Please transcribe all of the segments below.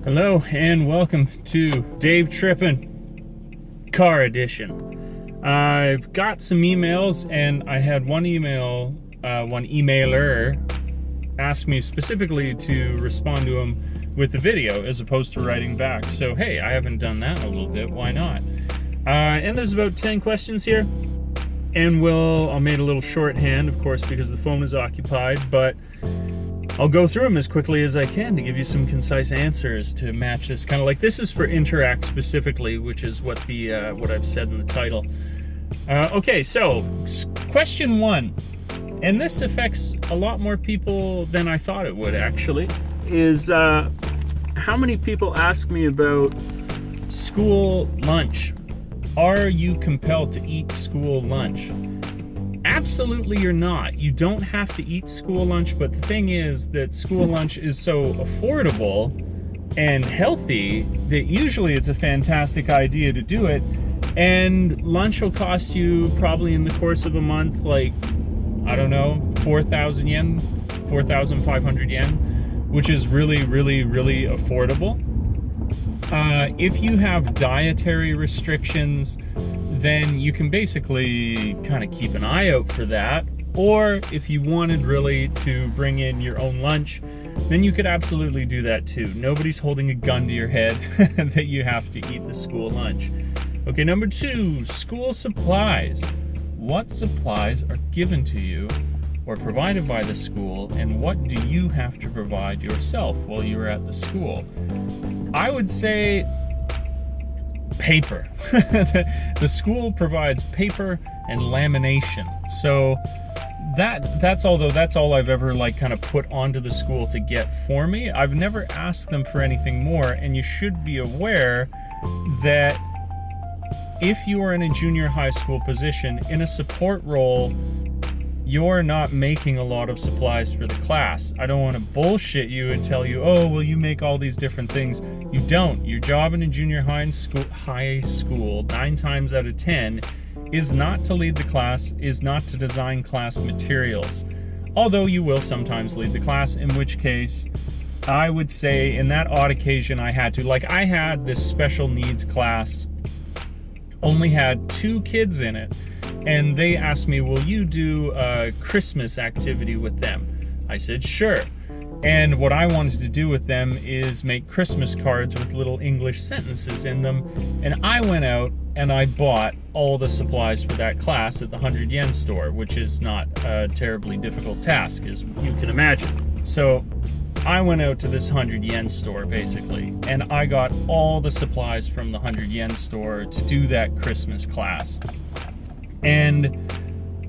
Hello and welcome to Dave Trippin Car Edition. I've got some emails and I had one emailer ask me specifically to respond to him with the video as opposed to writing back. So hey, I haven't done that in a little bit, why not? And there's about 10 questions here. And I made a little shorthand, of course, because the phone is occupied, but I'll go through them as quickly as I can to give you some concise answers to match this. Kind of like this is for Interac specifically, which is what what I've said in the title. Okay, so question 1, and this affects a lot more people than I thought it would actually, is how many people ask me about school lunch? Are you compelled to eat school lunch? Absolutely you're not. You don't have to eat school lunch, but the thing is that school lunch is so affordable and healthy that usually it's a fantastic idea to do it. And lunch will cost you probably in the course of a month, like, I don't know, 4,000 yen, 4,500 yen, which is really, really, really affordable. If you have dietary restrictions, then you can basically kind of keep an eye out for that. Or if you wanted really to bring in your own lunch, then you could absolutely do that too. Nobody's holding a gun to your head that you have to eat the school lunch. Okay, number 2, school supplies. What supplies are given to you or provided by the school, and what do you have to provide yourself while you're at the school? I would say paper. The school provides paper and lamination. So that's all I've ever kind of put onto the school to get for me. I've never asked them for anything more, and you should be aware that if you are in a junior high school position in a support role, you're not making a lot of supplies for the class. I don't want to bullshit you and tell you, oh, well, you make all these different things. You don't. Your job in a junior high school, 9 times out of 10, is not to lead the class, is not to design class materials. Although you will sometimes lead the class, in which case, I would say in that odd occasion I had to. Like, I had this special needs class, only had 2 kids in it. And they asked me, will you do a Christmas activity with them? I said, sure. And what I wanted to do with them is make Christmas cards with little English sentences in them. And I went out and I bought all the supplies for that class at the 100 yen store, which is not a terribly difficult task, as you can imagine. So I went out to this 100 yen store, basically, and I got all the supplies from the 100 yen store to do that Christmas class. And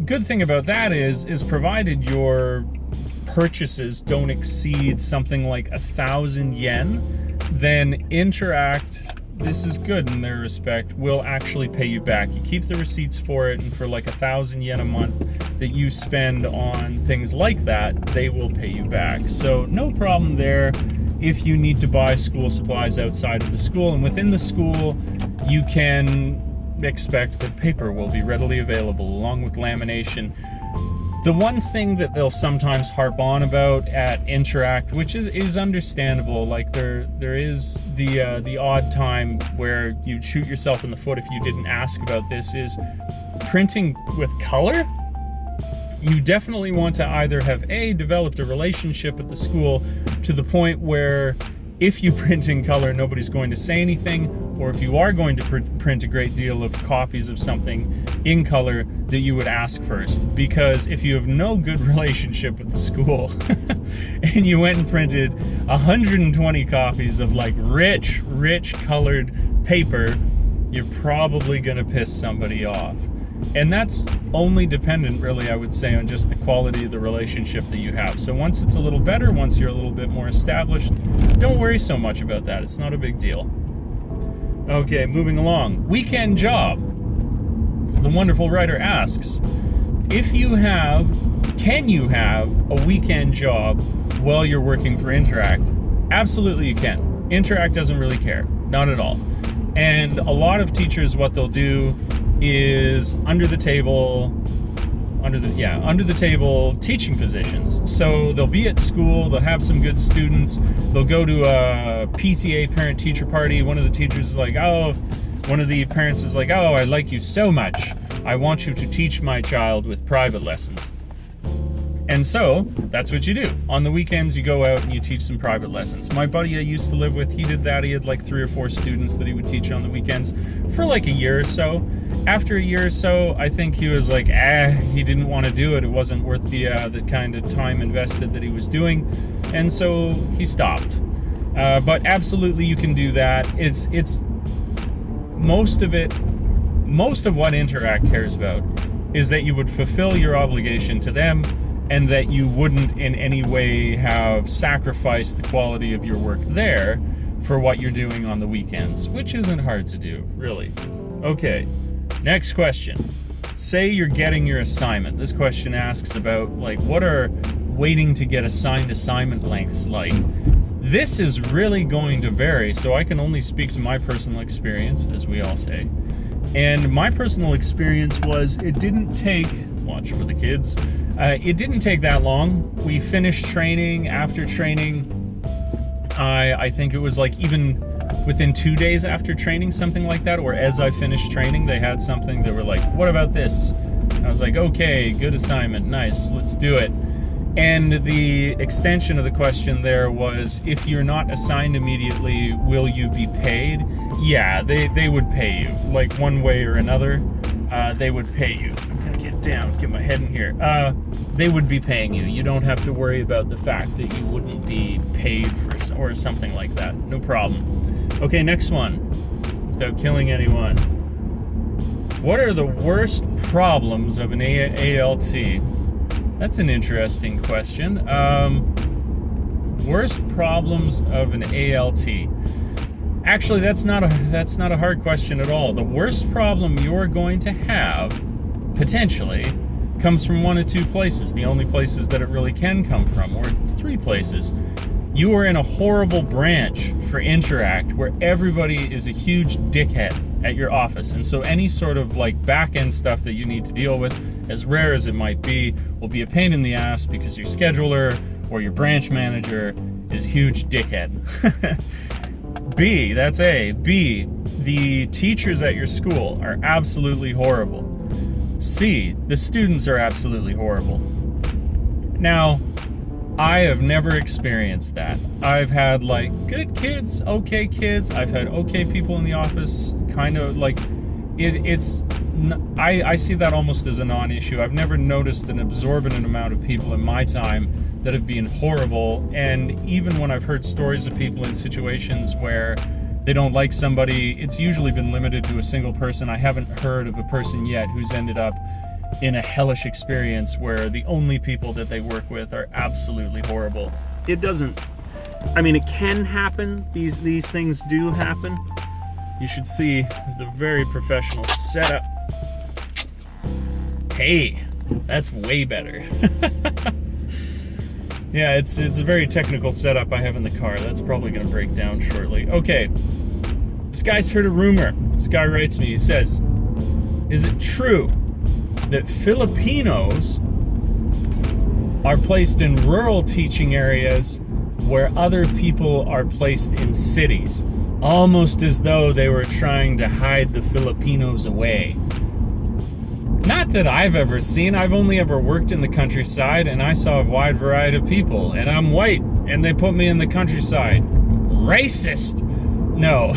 good thing about that is provided your purchases don't exceed something like 1,000 yen, then Interac, this is good in their respect, will actually pay you back. You keep the receipts for it, and for like 1,000 yen a month that you spend on things like that, they will pay you back. So no problem there if you need to buy school supplies outside of the school. And within the school, you can expect that paper will be readily available along with lamination. The one thing that they'll sometimes harp on about at Interac, which is understandable, like there is the odd time where you'd shoot yourself in the foot if you didn't ask about this, is printing with color. You definitely want to either have developed a relationship at the school to the point where if you print in color, nobody's going to say anything, or if you are going to print a great deal of copies of something in color, that you would ask first. Because if you have no good relationship with the school and you went and printed 120 copies of like rich colored paper, you're probably gonna piss somebody off. And that's only dependent, really, I would say, on just the quality of the relationship that you have. So once it's a little better, once you're a little bit more established, don't worry so much about that. It's not a big deal. Okay, moving along. Weekend job. The wonderful writer asks, can you have a weekend job while you're working for Interac? Absolutely you can. Interac doesn't really care. Not at all. And a lot of teachers, what they'll do is under the table, under the table teaching positions. So they'll be at school, they'll have some good students, they'll go to a PTA, parent teacher party. One of the teachers is like, one of the parents is like, I like you so much, I want you to teach my child with private lessons. And so that's what you do. On the weekends, you go out and you teach some private lessons. My buddy I used to live with, he did that. He had like 3 or 4 students that he would teach on the weekends for like a year or so. After a year or so, I think he was like, he didn't want to do it. It wasn't worth the kind of time invested that he was doing. And so he stopped. But absolutely you can do that. It's most of what Interac cares about is that you would fulfill your obligation to them, and that you wouldn't in any way have sacrificed the quality of your work there for what you're doing on the weekends, which isn't hard to do, really. Okay, next question. Say you're getting your assignment. This question asks about, like, what are waiting to get assigned assignment lengths like? This is really going to vary, so I can only speak to my personal experience, as we all say. And my personal experience was it didn't take, watch for the kids, it didn't take that long. We finished training. After training, I think it was like even within 2 days after training, something like that, or as I finished training, they had something that were like, what about this? I was like, okay, good assignment, nice, let's do it. And the extension of the question there was, if you're not assigned immediately, will you be paid? Yeah, they would pay you, like one way or another. They would pay you. I'm gonna get down, get my head in here. They would be paying you. You don't have to worry about the fact that you wouldn't be paid or something like that. No problem. Okay, next one. Without killing anyone. What are the worst problems of an ALT? That's an interesting question. Worst problems of an ALT. Actually, that's not a hard question at all. The worst problem you're going to have, potentially, comes from 1 of 2 places. The only places that it really can come from, or 3 places. You are in a horrible branch for Interac where everybody is a huge dickhead at your office. And so any sort of like back-end stuff that you need to deal with, as rare as it might be, will be a pain in the ass because your scheduler or your branch manager is a huge dickhead. B, that's A. B, the teachers at your school are absolutely horrible. C, the students are absolutely horrible. Now, I have never experienced that. I've had like good kids, okay kids. I've had okay people in the office, kind of like I see that almost as a non-issue. I've never noticed an exorbitant amount of people in my time that have been horrible. And even when I've heard stories of people in situations where they don't like somebody, it's usually been limited to a single person. I haven't heard of a person yet who's ended up in a hellish experience where the only people that they work with are absolutely horrible. It doesn't, I mean, it can happen. These things do happen. You should see the very professional setup. Hey, that's way better. Yeah, it's a very technical setup I have in the car. That's probably going to break down shortly. Okay, this guy's heard a rumor. This guy writes me, he says, is it true that Filipinos are placed in rural teaching areas where other people are placed in cities, almost as though they were trying to hide the Filipinos away? Not that I've ever seen. I've only ever worked in the countryside, and I saw a wide variety of people, and I'm white, and they put me in the countryside. Racist! No,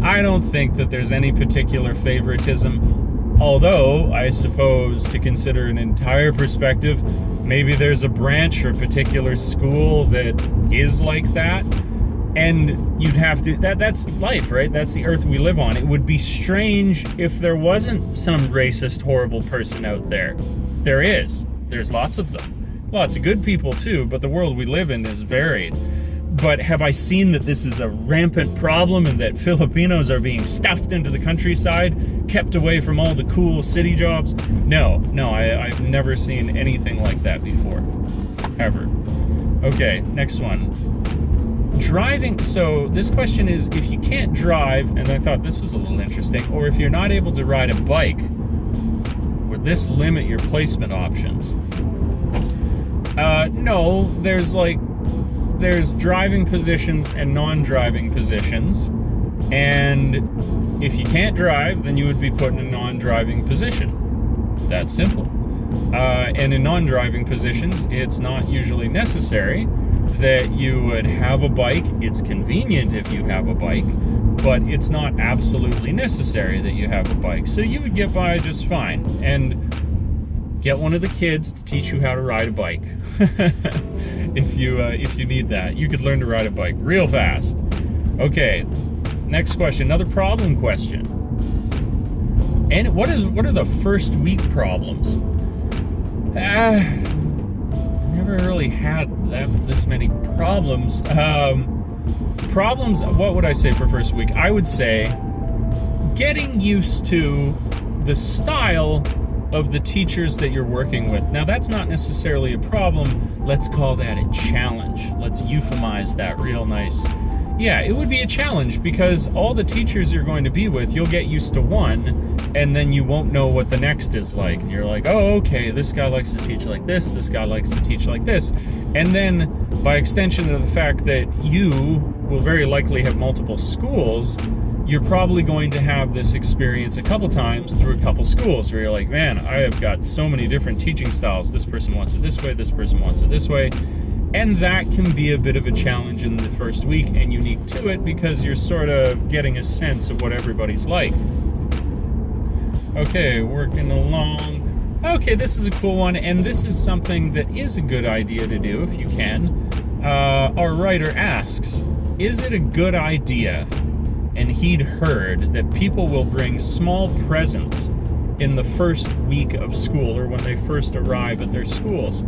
I don't think that there's any particular favoritism, although I suppose to consider an entire perspective, maybe there's a branch or a particular school that is like that. And you'd have to, that's life, right? That's the earth we live on. It would be strange if there wasn't some racist, horrible person out there. There is. There's lots of them. Lots of good people too, but the world we live in is varied. But have I seen that this is a rampant problem and that Filipinos are being stuffed into the countryside, kept away from all the cool city jobs? No, I've never seen anything like that before. Ever. Okay, next one. Driving, so this question is, if you can't drive, and I thought this was a little interesting, or if you're not able to ride a bike, this limit your placement options? No, there's driving positions and non-driving positions, and if you can't drive, then you would be put in a non-driving position. That's simple. And in non-driving positions, it's not usually necessary that you would have a bike. It's convenient if you have a bike, but it's not absolutely necessary that you have a bike. So you would get by just fine. And get one of the kids to teach you how to ride a bike. if you need that. You could learn to ride a bike real fast. Okay, next question, another problem question. And what are the first week problems? Never really had this many problems. Problems, what would I say for first week? I would say getting used to the style of the teachers that you're working with. Now, that's not necessarily a problem. Let's call that a challenge. Let's euphemize that real nice. Yeah, it would be a challenge because all the teachers you're going to be with, you'll get used to one, and then you won't know what the next is like. And you're like, oh, okay, this guy likes to teach like this guy likes to teach like this. And then, by extension of the fact that you will very likely have multiple schools, you're probably going to have this experience a couple times through a couple schools where you're like, man, I have got so many different teaching styles. This person wants it this way, this person wants it this way. And that can be a bit of a challenge in the first week and unique to it because you're sort of getting a sense of what everybody's like. Okay, working along. Okay, this is a cool one, and this is something that is a good idea to do if you can. Our writer asks, is it a good idea, and he'd heard, that people will bring small presents in the first week of school or when they first arrive at their schools?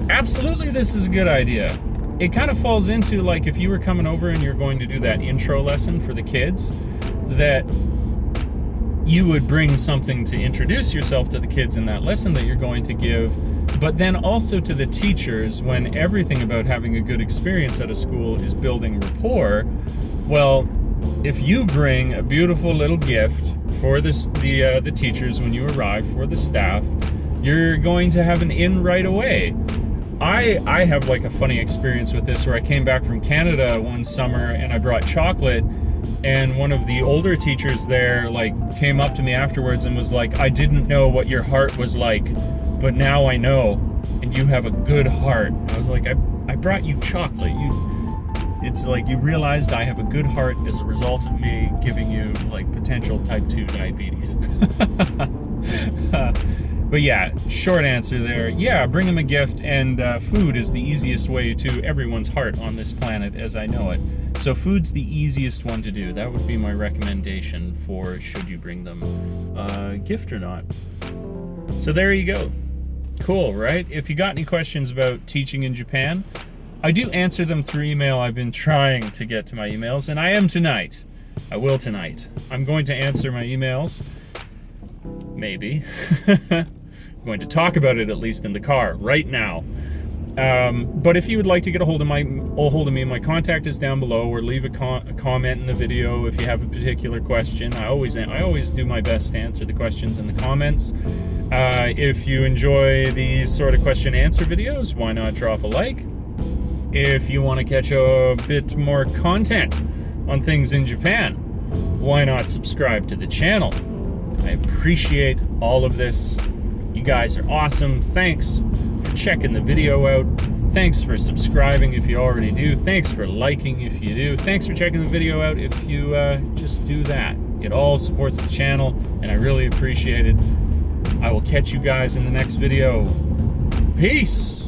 Absolutely, this is a good idea. It kind of falls into like if you were coming over and you're going to do that intro lesson for the kids, that you would bring something to introduce yourself to the kids in that lesson that you're going to give, but then also to the teachers when everything about having a good experience at a school is building rapport. Well, if you bring a beautiful little gift for the teachers when you arrive, for the staff, you're going to have an in right away. I have like a funny experience with this where I came back from Canada one summer and I brought chocolate, and one of the older teachers there like came up to me afterwards and was like, I didn't know what your heart was like, but now I know, and you have a good heart. I was like, I brought you chocolate. It's like you realized I have a good heart as a result of me giving you like potential type 2 diabetes. But yeah, short answer there. Yeah, bring them a gift, and food is the easiest way to everyone's heart on this planet as I know it. So food's the easiest one to do. That would be my recommendation for should you bring them a gift or not. So there you go. Cool, right? If you got any questions about teaching in Japan, I do answer them through email. I've been trying to get to my emails, and I am tonight. I will tonight. I'm going to answer my emails. Maybe. I'm going to talk about it at least in the car right now. But if you would like to get a hold of me, my contact is down below, or leave a comment in the video if you have a particular question. I always do my best to answer the questions in the comments. If you enjoy these sort of question-answer videos, why not drop a like? If you want to catch a bit more content on things in Japan, why not subscribe to the channel? I appreciate all of this. You guys are awesome. Thanks for checking the video out. Thanks for subscribing if you already do. Thanks for liking if you do. Thanks for checking the video out if you just do that. It all supports the channel, and I really appreciate it. I will catch you guys in the next video. Peace!